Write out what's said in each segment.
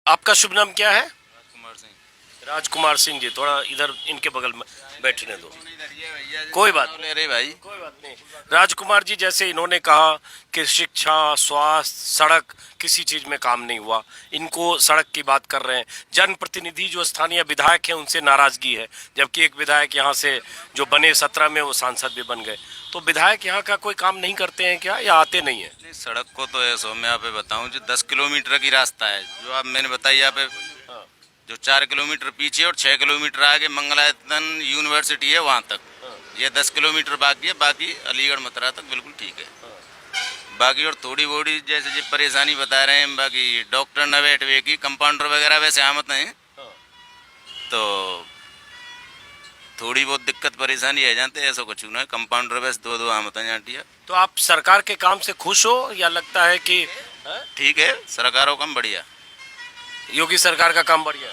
आपका शुभ नाम क्या है? कुमार सिंह। राजकुमार सिंह जी, थोड़ा इधर इनके बगल में बैठने दो। कोई बात ले रहे भाई। कोई बात नहीं। राजकुमार जी, जैसे इन्होंने कहा कि शिक्षा, स्वास्थ्य, सड़क, किसी चीज में काम नहीं हुआ, इनको सड़क की बात कर रहे हैं। जनप्रतिनिधि जो स्थानीय विधायक हैं उनसे नाराजगी है, जबकि एक विधायक यहाँ से जो बने 17 में वो सांसद भी बन गए। तो विधायक यहाँ का कोई काम नहीं करते हैं क्या, या आते नहीं है? नहीं, सड़क को तो ऐसा मैं यहाँ पे बताऊँ जो 10 किलोमीटर की रास्ता है, जो आप मैंने बताई यहाँ पे, जो 4 किलोमीटर पीछे और 6 किलोमीटर आगे मंगलायतन यूनिवर्सिटी है वहाँ तक, ये 10 किलोमीटर बाकी है। बाकी अलीगढ़ मथुरा तक बिल्कुल ठीक है। बाकी और थोड़ी बोड़ी जैसे जो परेशानी बता रहे हैं, बाकी डॉक्टर न बैठवे की, कंपाउंडर वगैरह वैसे आमत हैं, तो थोड़ी बहुत दिक्कत परेशानी है जानते, ऐसा कुछ ना है। कंपाउंडर वैसे दो आमत हैं जाटिया। तो आप सरकार के काम से खुश हो, या लगता है कि ठीक है, सरकारों काम बढ़िया, योगी सरकार का काम बढ़िया?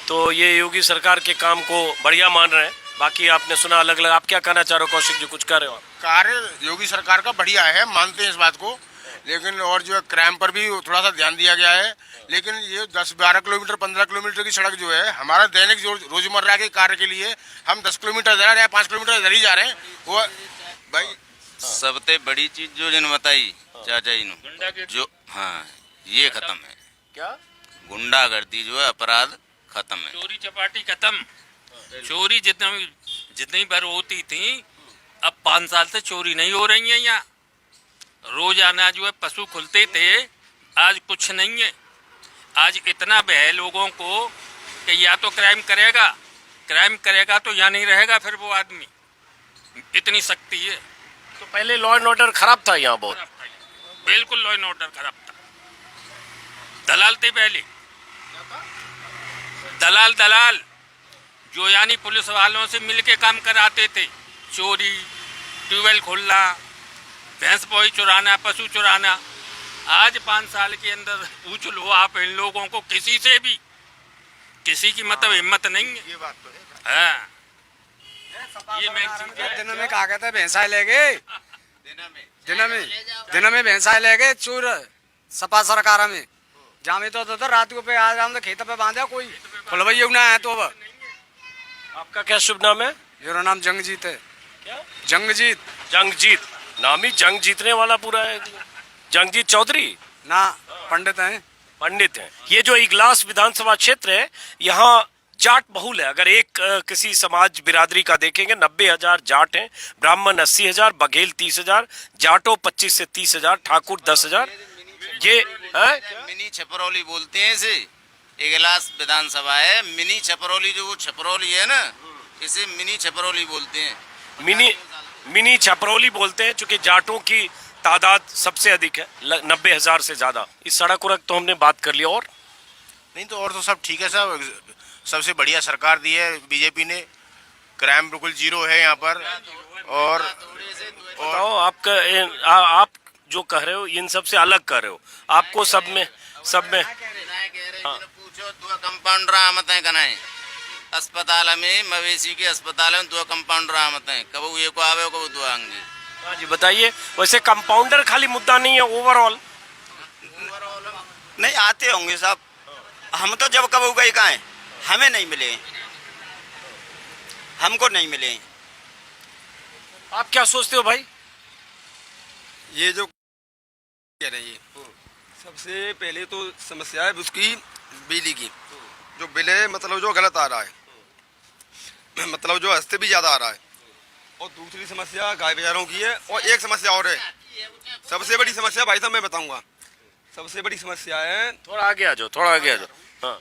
तो ये योगी सरकार के काम को बढ़िया मान रहे हैं। बाकी आपने सुना अलग अलग, आप क्या कहना चाह रहे हो? कौशिक जी, कुछ कह रहे हो? कार्य योगी सरकार का बढ़िया है, मानते हैं इस बात को, लेकिन और जो है क्राइम पर भी थोड़ा सा ध्यान दिया गया है। लेकिन ये 10-12 किलोमीटर 15 किलोमीटर की सड़क जो है, हमारा दैनिक रोजमर्रा के कार्य के लिए हम 10 किलोमीटर जा रहे हैं, 5 किलोमीटर इधर ही जा रहे हैं। वो भाई सबसे बड़ी चीज जो जिन बताई चाचा जी ने, जो हाँ ये खत्म है। क्या? गुंडागर्दी जो है, अपराध खत्म है। चोरी चपाटी खत्म। चोरी जितनी बार होती थी, अब 5 साल से चोरी नहीं हो रही है यहाँ। रोजाना जो है पशु खुलते थे, आज कुछ नहीं है। आज इतना भय लोगों को कि या तो क्राइम करेगा तो यहाँ नहीं रहेगा फिर वो आदमी, इतनी शक्ति है। तो पहले लॉ एंड ऑर्डर खराब था यहाँ बहुत? बिल्कुल लॉ एंड ऑर्डर खराब था। दलाल थे पहले, दलाल जो यानी पुलिस वालों से मिलके काम कराते थे। चोरी, ट्यूबवेल खोलना, भैंस पोई चुराना, पशु चुराना। आज 5 साल के अंदर पूछ लो आप इन लोगों को, किसी से भी किसी की मतलब हिम्मत नहीं है। ये बात तो है। हाँ, ये मैक्सिमम दिन में कहा कहते भैंसा ले गए, दिन में भैंसा ले गए चोर सपा सरकार में जामे तो रात को पे आ जाम तो खेत पे बांधा कोई खुलवैया ना है। तो अब आपका क्या शुभ नाम है? मेरा नाम जंगजीत है। क्या? जंगजीत। जंगजीत नाम ही जंग जीतने वाला पूरा है। जंगजीत चौधरी ना पंडित हैं। पंडित हैं। ये जो इगलास विधानसभा क्षेत्र है, यहाँ जाट बहुल है। अगर एक किसी समाज बिरादरी का देखेंगे, 90,000 जाट हैं, ब्राह्मण 80,000, बघेल 30,000, जाटो 25 से 30,000, ठाकुर 10,000। ये मिनी छपरौली बोलते हैं इसे। इगलास विधानसभा है, मिनी छपरौली, जो वो छपरौली है ना, इसे मिनी छपरौली बोलते हैं। मिनी छपरौली बोलते हैं, चूंकि जाटों की तादाद सबसे अधिक है, 90,000 से ज्यादा। इस सड़क उड़क तो हमने बात कर लिया। और नहीं तो और तो सब ठीक है, सब सबसे बढ़िया सरकार दी है बीजेपी ने। क्राइम बिल्कुल जीरो है यहाँ पर। और बताओ, आप जो कह रहे हो इन सब से अलग कर रहे हो। आपको सब में हाँ। पूछो दो कंपाउंडर आमत है कनाए अस्पताल में, मवेशी के अस्पताल में 2 कंपाउंडर आमत है, कब ये को आवे कब 2 आएंगे। हाँ जी, बताइए। वैसे कंपाउंडर खाली मुद्दा नहीं है, ओवरऑल नहीं आते होंगे साहब। हम तो जब कब गए कहाँ हैं, हमें नहीं मिले, हमको नहीं मिले। आप क्या सोचते हो भाई? ये जो कह रहे हैं, सबसे पहले तो समस्या है उसकी बिजली की। जो बिल है मतलब जो गलत आ रहा है, मतलब जो हंसते भी ज़्यादा आ रहा है। और दूसरी समस्या गाय बाजारों की है। और एक समस्या और है, सबसे बड़ी समस्या भाई साहब मैं बताऊंगा। सबसे बड़ी समस्या है, थोड़ा आगे आ जाओ। हाँ।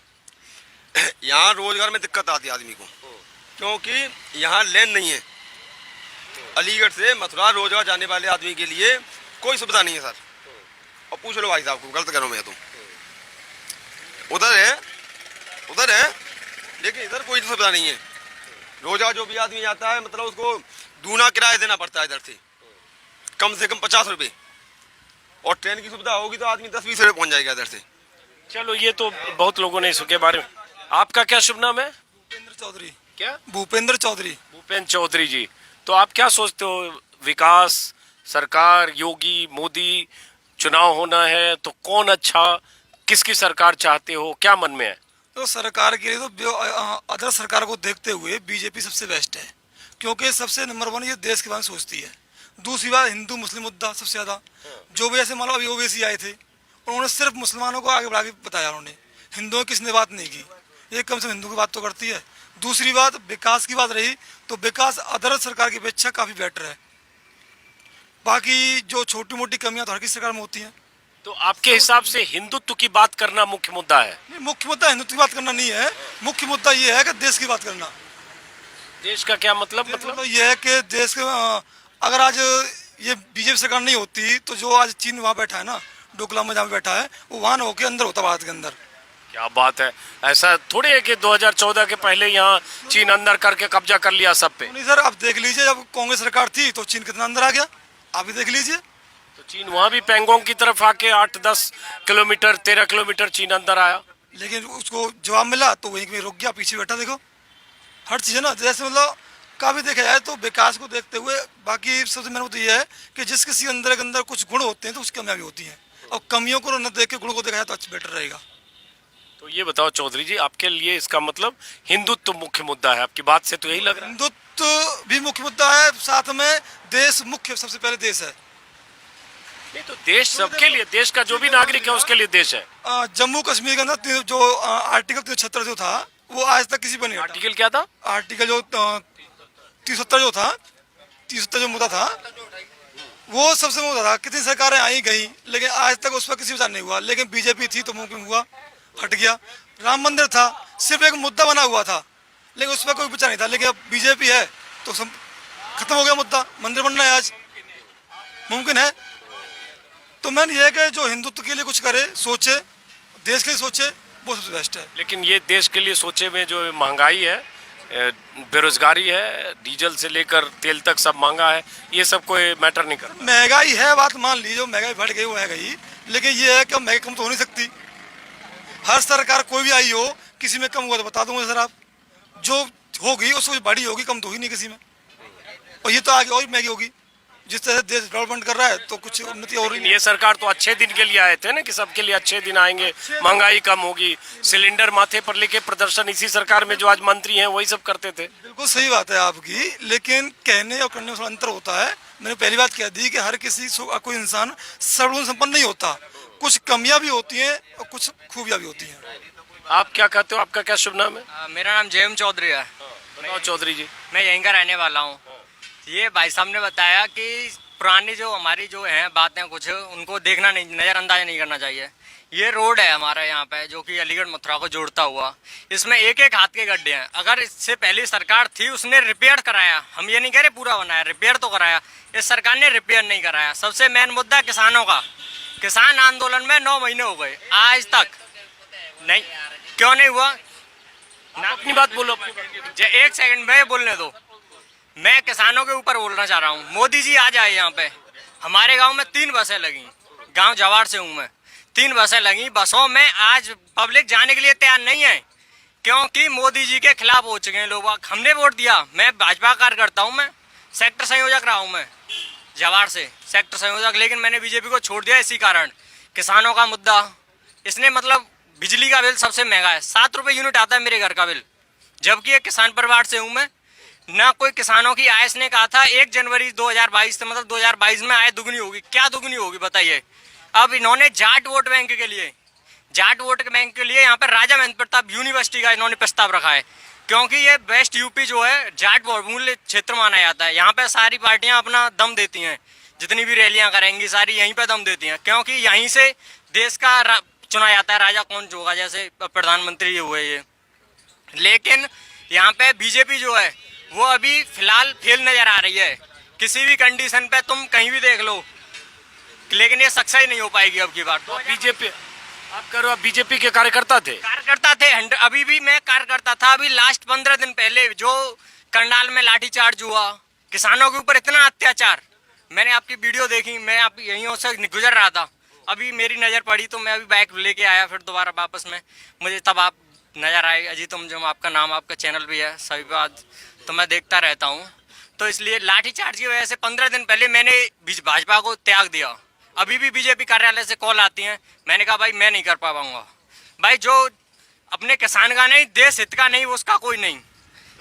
यहाँ रोजगार में दिक्कत आती है आदमी को, क्योंकि यहाँ लेन नहीं है। अलीगढ़ से मथुरा रोजगार जाने वाले आदमी के लिए कोई सुविधा नहीं है सर। और पूछ लो भाई साहब को, गलत करो मैं तो। उधर है लेकिन इधर कोई सुविधा नहीं है। रोजा जो भी आदमी जाता है, मतलब उसको दूना किराया देना पड़ता है इधर से कम 50 रुपये। और ट्रेन की सुविधा होगी तो आदमी 10-20 रुपये पहुंच जाएगा इधर से। चलो, ये तो बहुत लोगों ने इसके बारे में। आपका क्या शुभ नाम है? भूपेंद्र चौधरी। क्या? भूपेंद्र चौधरी। भूपेंद्र चौधरी जी, तो आप क्या सोचते हो? विकास, सरकार, योगी, मोदी, चुनाव होना है तो कौन अच्छा, किसकी सरकार चाहते हो, क्या मन में है? तो सरकार के लिए तो अदर सरकार को देखते हुए बीजेपी सबसे बेस्ट है, क्योंकि सबसे नंबर वन ये देश के बारे में सोचती है। दूसरी बात हिंदू मुस्लिम मुद्दा सबसे ज़्यादा, जो भी ऐसे मान लो अभी ओवैसी आए थे उन्होंने सिर्फ मुसलमानों को आगे बढ़ा के बताया, उन्होंने हिंदुओं की किसने बात नहीं की। ये कम से कम हिंदू की बात तो करती है। दूसरी बात विकास की बात रही तो विकास अदर सरकार की अपेक्षा काफ़ी बेटर है। बाकी जो छोटी मोटी कमियां तो हर किसी सरकार में होती हैं। तो आपके हिसाब से हिंदुत्व की बात करना मुख्य मुद्दा है? नहीं, मुख्य मुद्दा हिंदुत्व की बात करना नहीं है, मुख्य मुद्दा ये है कि देश की बात करना। देश का क्या मतलब? मतलब ये है कि देश के अगर आज ये बीजेपी सरकार नहीं होती तो जो आज चीन वहाँ बैठा है ना, डोकलाम में जहाँ बैठा है, वो वहाँ न होकर अंदर होता भारत के अंदर। क्या बात है, ऐसा थोड़ी है कि 2014 के पहले यहाँ चीन अंदर करके कब्जा कर लिया सब पे। नहीं सर, आप देख लीजिए जब कांग्रेस सरकार थी तो चीन कितना अंदर आ गया, आप भी देख लीजिए। तो चीन वहाँ भी पेंगोंग की तरफ आके 8-10 किलोमीटर 13 किलोमीटर चीन अंदर आया, लेकिन उसको जवाब मिला तो वहीं पे रुक गया, पीछे बैठा। देखो हर चीज़ है ना, जैसे मतलब काफ़ी देखा जाए तो विकास को देखते हुए। बाकी सबसे मेन तो ये है कि जिस किसी अंदर के अंदर कुछ गुण होते हैं तो उसकी कमियाँ भी होती हैं, और कमियों को न देख के गुण को देखा जाए तो अच्छा बेटर रहेगा। तो ये बताओ चौधरी जी, आपके लिए इसका मतलब हिंदुत्व मुख्य मुद्दा है? आपकी बात से तो यही लग रहा है। हिंदुत्व भी मुख्य मुद्दा है, साथ में देश मुख्य, सबसे पहले देश है। नहीं तो देश सबके लिए, देश का जो भी नागरिक है उसके लिए देश है। जम्मू कश्मीर के अंदर जो आर्टिकल 73 जो था वो आज तक किसी पर नहीं हटा। आर्टिकल क्या था? आर्टिकल जो 73 जो था, 73 जो मुद्दा था वो सबसे मुद्दा था। कितनी सरकारें आई गई लेकिन आज तक उस पर किसी विचार नहीं हुआ, लेकिन बीजेपी थी तो मुमकिन हुआ, हट गया। राम मंदिर था, सिर्फ एक मुद्दा बना हुआ था लेकिन उस पर कोई विचार नहीं था, लेकिन अब बीजेपी है तो सब खत्म हो गया मुद्दा, मंदिर बन रहा है आज, मुमकिन है। तो मैंने ये है कि जो हिंदुत्व के लिए कुछ करे, सोचे, देश के लिए सोचे, वो सबसे बेस्ट है। लेकिन ये देश के लिए सोचे में जो महंगाई है, बेरोजगारी है, डीजल से लेकर तेल तक सब महंगा है, ये सब कोई मैटर नहीं करता। महंगाई है, बात मान लीजिए, महंगाई बढ़ गई वो है गई, लेकिन ये है कि महंगाई कम तो हो नहीं सकती। हर सरकार कोई भी आई हो, किसी में कम हुआ तो बता दूंगा सर आप, जो होगी उसको बड़ी होगी, कम तो ही नहीं किसी में। और ये तो आगे और महंगी होगी, जिस तरह से देश डेवलपमेंट कर रहा है तो कुछ उन्नति हो रही है। ये सरकार तो अच्छे दिन के लिए आए थे ना, कि सबके लिए अच्छे दिन आएंगे, महंगाई कम होगी, सिलेंडर माथे पर लेके प्रदर्शन इसी सरकार में जो आज मंत्री हैं वही सब करते थे। बिल्कुल सही बात है आपकी, लेकिन कहने और करने में थोड़ा अंतर होता है। मैंने पहली बात कह दी कि हर किसी कोई इंसान सर्वगुण संपन्न नहीं होता, कुछ कमियां भी होती हैं और कुछ खूबियां भी होती हैं। आप क्या कहते हो, आपका क्या शुभ नाम है? मेरा नाम जयम चौधरी है। बताओ चौधरी जी। मैं यहीं का रहने वाला हूँ। ये भाई साहब ने बताया कि पुरानी जो हमारी जो हैं बातें कुछ, उनको देखना नहीं, नज़रअंदाज नहीं करना चाहिए। ये रोड है हमारा यहाँ पे जो कि अलीगढ़ मथुरा को जोड़ता हुआ, इसमें एक एक हाथ के गड्ढे हैं। अगर इससे पहली सरकार थी उसने रिपेयर कराया, हम ये नहीं कह रहे पूरा बनाया, रिपेयर तो कराया। इस सरकार ने रिपेयर नहीं कराया। सबसे मेन मुद्दा किसानों का, किसान आंदोलन में 9 महीने हो गए, आज तक नहीं, क्यों नहीं हुआ? अपनी बात बोलो। एक सेकंड में बोलने दो। मैं किसानों के ऊपर बोलना चाह रहा हूँ। मोदी जी आ जाए यहाँ पे। हमारे गांव में 3 बसें लगी, गांव जवाड़ से हूँ मैं, 3 बसें लगी। बसों में आज पब्लिक जाने के लिए तैयार नहीं है, क्योंकि मोदी जी के खिलाफ हो चुके हैं लोग। हमने वोट दिया, मैं भाजपा कार्यकर्ता हूँ, मैं सेक्टर संयोजक रहा हूँ, मैं जवाड़ से सेक्टर संयोजक, लेकिन मैंने बीजेपी को छोड़ दिया इसी कारण। किसानों का मुद्दा, इसने मतलब बिजली का बिल सबसे महंगा है, 7 रुपये यूनिट आता है मेरे घर का बिल, जबकि एक किसान परिवार से हूँ मैं। ना कोई किसानों की आय, इसने कहा था 1 जनवरी 2022 से, मतलब 2022 में आय दुगनी होगी। क्या दुगनी होगी बताइए? अब इन्होंने जाट वोट बैंक के लिए, जाट वोट बैंक के लिए यहाँ पर राजा महेंद्र प्रताप यूनिवर्सिटी का इन्होंने प्रस्ताव रखा है, क्योंकि ये वेस्ट यूपी जो है जाट बहुमूल्य क्षेत्र माना जाता है। यहाँ पे सारी पार्टियाँ अपना दम देती हैं, जितनी भी रैलियाँ करेंगी सारी यहीं पे दम देती हैं, क्योंकि यहीं से देश का चुना जाता है राजा कौन जो होगा, जैसे प्रधानमंत्री हुए ये। लेकिन यहाँ पे बीजेपी जो है वो अभी फिलहाल फेल नजर आ रही है, किसी भी कंडीशन पे तुम कहीं भी देख लो, लेकिन ये सक्सेस नहीं हो पाएगी अब की बार। तो बीजेपी, आप करो, आप बीजेपी के कार्यकर्ता थे? कार्यकर्ता थे, अभी भी मैं कार्यकर्ता था। अभी लास्ट 15 दिन पहले जो करनाल में लाठीचार्ज हुआ, किसानों के ऊपर इतना अत्याचार, मैंने आपकी वीडियो देखी, मैं आप यहीं से गुजर रहा था, अभी मेरी नज़र पड़ी तो मैं अभी बाइक लेके आया फिर दोबारा वापस में, मुझे तब आप नज़र आए। अजीत जो आपका नाम, आपका चैनल भी है, सभी बात तो मैं देखता रहता हूँ। तो इसलिए लाठीचार्ज की वजह से 15 दिन पहले मैंने भाजपा को त्याग दिया। अभी भी बीजेपी कार्यालय से कॉल आती है। मैंने कहा भाई मैं नहीं कर पाऊंगा भाई, जो अपने किसान का नहीं, देश हित का नहीं, उसका कोई नहीं।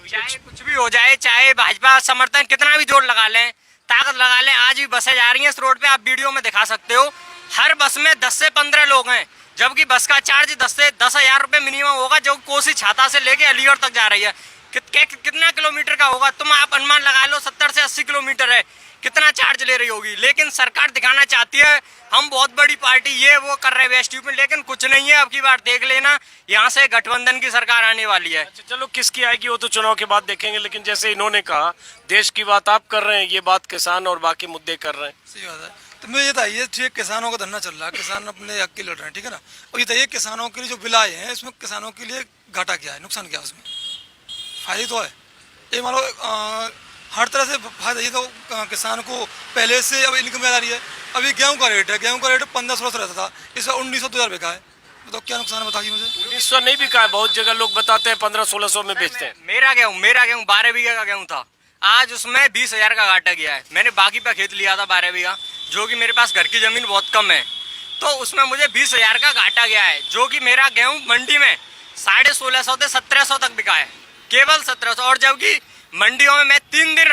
चाहे कुछ भी हो जाए, चाहे भाजपा समर्थन कितना भी जोर लगा लें, ताकत लगा लें, आज भी बसें जा रही हैं इस रोड पे, आप वीडियो में दिखा सकते हो। हर बस में 10 से 15 लोग हैं, जबकि बस का चार्ज 10 से 10,000 रुपये मिनिमम होगा, जो कोसी छाता से लेके अलीगढ़ तक जा रही है। कितना किलोमीटर का होगा, तुम आप अनुमान लगा लो, 70 से 80 किलोमीटर है, कितना चार्ज ले रही होगी। लेकिन सरकार दिखाना चाहती है हम बहुत बड़ी पार्टी, ये वो कर रहे हैं स्टूपिड, लेकिन कुछ नहीं है। अब की बार देख लेना, यहाँ से गठबंधन की सरकार आने वाली है। अच्छा, चलो किसकी आएगी वो तो चुनाव के बाद देखेंगे, लेकिन जैसे इन्होंने कहा देश की बात आप कर रहे हैं, ये बात किसान और बाकी मुद्दे कर रहे हैं। सही बात है। तो मैं ये बताइए, ठीक किसानों का धरना चल रहा है, किसान अपने हक के लड़ रहे हैं, ठीक है ना। और ये बताइए किसानों के लिए जो बिल आए हैं, इसमें किसानों के लिए घाटा क्या है, नुकसान क्या है, उसमें फायदे तो है। ये मान लो हर तरह से फायदा, ये तो किसान को पहले से अब इनकम आ रही है। अभी गेहूं का रेट है, गेहूं का रेट 1500 रहता था, इस बार 1900-2000 बिका है। तो क्या नुकसान है बताइए मुझे। 1900 नहीं बिका है, बहुत जगह लोग बताते हैं 1500-1600 में बेचते हैं। मेरा गेहूँ 12 बीघे का गेहूँ था, आज उसमें 20,000 का घाटा गया है। मैंने बाकी पे खेत लिया था 12 बीघा, जो कि मेरे पास घर की जमीन बहुत कम है, तो उसमें मुझे 20,000 का घाटा गया है। जो कि मेरा गेहूँ मंडी में 1650 से 1700 तक बिका है, केवल 1700। और जबकि मंडियों में मैं 3 दिन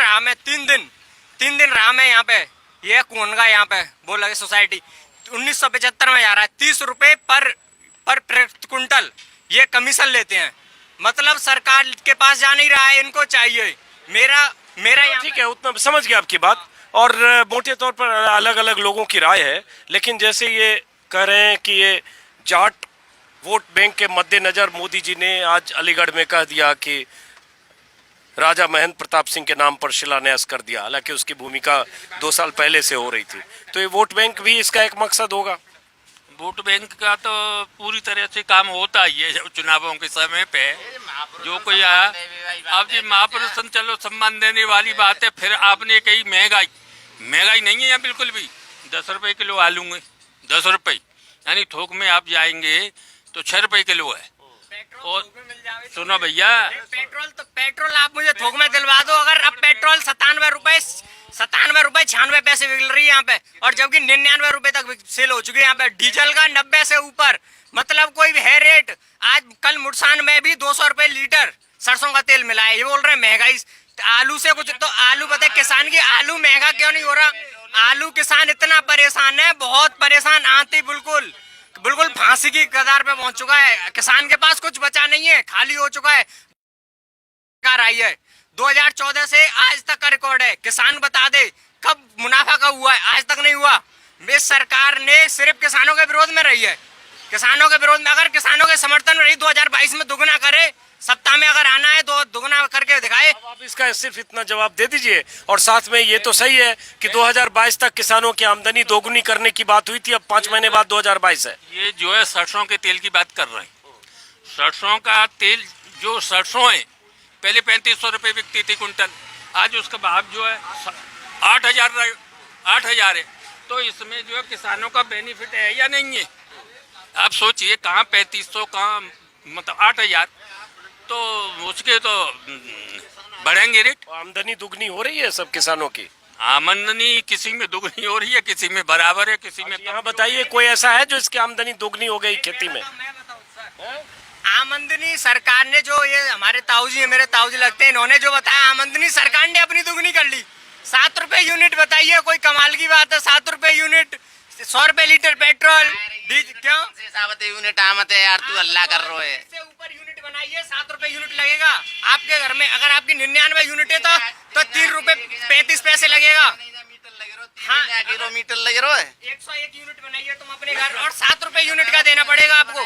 रहा, मैं यहाँ पे, ये कोनगा यहाँ पे बोल लगे सोसाइटी, 1975 में जा रहा है, 30 रुपये पर क्विंटल ये कमीशन लेते हैं। मतलब सरकार के पास जा नहीं रहा है, इनको चाहिए। मेरा यहाँ ठीक है, उतना समझ गया आपकी बात, और मोटे तौर पर अलग अलग लोगों की राय है। लेकिन जैसे ये कह रहे हैं कि ये जाट वोट बैंक के मद्देनजर मोदी जी ने आज अलीगढ़ में कह दिया कि राजा महेंद्र प्रताप सिंह के नाम पर शिलान्यास कर दिया, हालांकि उसकी भूमिका 2 साल पहले से हो रही थी। तो ये वोट बैंक भी इसका एक मकसद होगा। वोट बैंक का तो पूरी तरह से काम होता ही है जब चुनावों के समय पे जो कोई आया। अब जी महापुरुषन चलो सम्मान देने वाली बात है। फिर आपने कही महंगाई नहीं है यहाँ बिल्कुल भी। 10 रुपये किलो आलू में 10 रुपये, यानी थोक में आप जाएंगे तो 6 रुपये किलो है। और सुनो भैया, पेट्रोल आप मुझे थोक में दिलवा दो। अगर अब पेट्रोल 97 रुपए 96 पैसे बिक रही है यहाँ पे, और जबकि 99 रुपए तक सेल हो चुकी है यहाँ पे। डीजल का 90 से ऊपर, मतलब कोई है रेट। आज कल मुड़सान में भी 200 रुपए लीटर सरसों का तेल मिला है। ये बोल रहे हैं महंगाई आलू से कुछ, तो आलू बताए किसान की आलू महंगा क्यों नहीं हो रहा। आलू किसान इतना परेशान है, बहुत परेशान, आती बिल्कुल फांसी की कगार पे पहुंच चुका है। किसान के पास कुछ बचा नहीं है, खाली हो चुका है। आई है 2014 से आज तक का रिकॉर्ड है। किसान बता दे कब मुनाफा कब हुआ है, आज तक नहीं हुआ। इस सरकार ने सिर्फ किसानों के विरोध में रही है, किसानों के विरोध में। अगर किसानों के समर्थन में रही 2022 में दुगना करे, सत्ता में अगर आना है तो दुगना करके दिखाए। आप इसका सिर्फ इतना जवाब दे दीजिए। और साथ में ये तो सही है कि 2022 तक किसानों की आमदनी दोगुनी करने की बात हुई थी, अब 5 महीने बाद 2022 है। ये जो है सरसों के तेल की बात कर रहे हैं। सरसों का तेल, जो सरसों है पहले 3500 रुपये बिकती थी कुंटल, आज उसका भाव जो है 8,000 है। तो इसमें जो है किसानों का बेनिफिट है या नहीं है। आप सोचिए, कहाँ 3500, कहाँ मतलब 8,000, तो उसके तो बढ़ेंगे रेट। आमदनी दुगनी हो रही है सब किसानों की। आमदनी किसी में दुगनी हो रही है, किसी में बराबर है, किसी में। यहाँ बताइए कोई ऐसा है जो इसकी आमदनी दुगनी हो गई खेती में? आमदनी सरकार ने जो, ये हमारे ताऊजी है, मेरे ताऊजी लगते हैं, इन्होंने जो बताया आमदनी सरकार ने अपनी दुगनी कर ली। 7 रुपए यूनिट, बताइए कोई कमाल की बात है। 7 रुपए यूनिट, 100 रुपए लीटर पेट्रोल, क्यों यूनिट आमत है यार, तू अल्लाह कर रहा है। इससे ऊपर यूनिट बनाइए, 7 रुपए यूनिट लगेगा आपके घर में। अगर आपकी 99 यूनिट है तो 3 रुपए 35 पैसे लगेगा। हाँ, किलोमीटर लग रहा है। 101 यूनिट बनाइए तुम अपने घर, और 7 रुपए यूनिट का देना पड़ेगा आपको।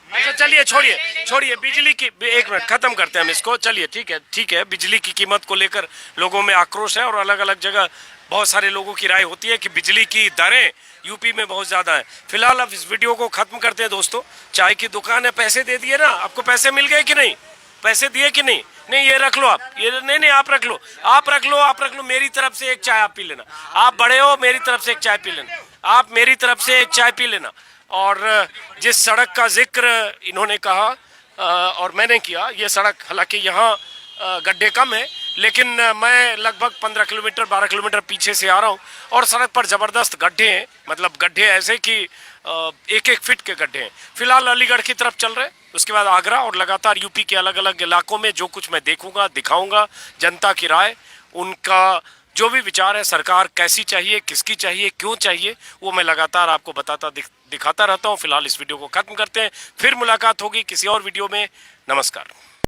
अच्छा चलिए, छोड़िए बिजली की, 1 मिनट खत्म करते हैं हम इसको। चलिए ठीक है। बिजली की कीमत को लेकर लोगों में आक्रोश है, और अलग अलग जगह बहुत सारे लोगों की राय होती है कि बिजली की दरें यूपी में बहुत ज़्यादा है। फिलहाल अब इस वीडियो को ख़त्म करते हैं दोस्तों। चाय की दुकान है, पैसे दे दिए ना? आपको पैसे मिल गए कि नहीं? पैसे दिए कि नहीं? नहीं, ये रख लो आप, ये नहीं आप रख लो। मेरी तरफ से एक चाय आप पी लेना। आप बड़े हो, मेरी तरफ से एक चाय पी लेना। आप मेरी तरफ से एक चाय पी लेना। और जिस सड़क का जिक्र इन्होंने कहा और मैंने किया, ये सड़क हालांकि यहाँ गड्ढे कम है, लेकिन मैं लगभग 15 किलोमीटर 12 किलोमीटर पीछे से आ रहा हूँ और सड़क पर ज़बरदस्त गड्ढे हैं, मतलब गड्ढे ऐसे कि एक एक फीट के गड्ढे हैं। फिलहाल अलीगढ़ की तरफ चल रहे हैं, उसके बाद आगरा और लगातार यूपी के अलग अलग इलाकों में जो कुछ मैं देखूंगा, दिखाऊंगा, जनता की राय, उनका जो भी विचार है, सरकार कैसी चाहिए, किसकी चाहिए, क्यों चाहिए, वो मैं लगातार आपको बताता दिखाता रहता हूँ। फिलहाल इस वीडियो को खत्म करते हैं, फिर मुलाकात होगी किसी और वीडियो में। नमस्कार।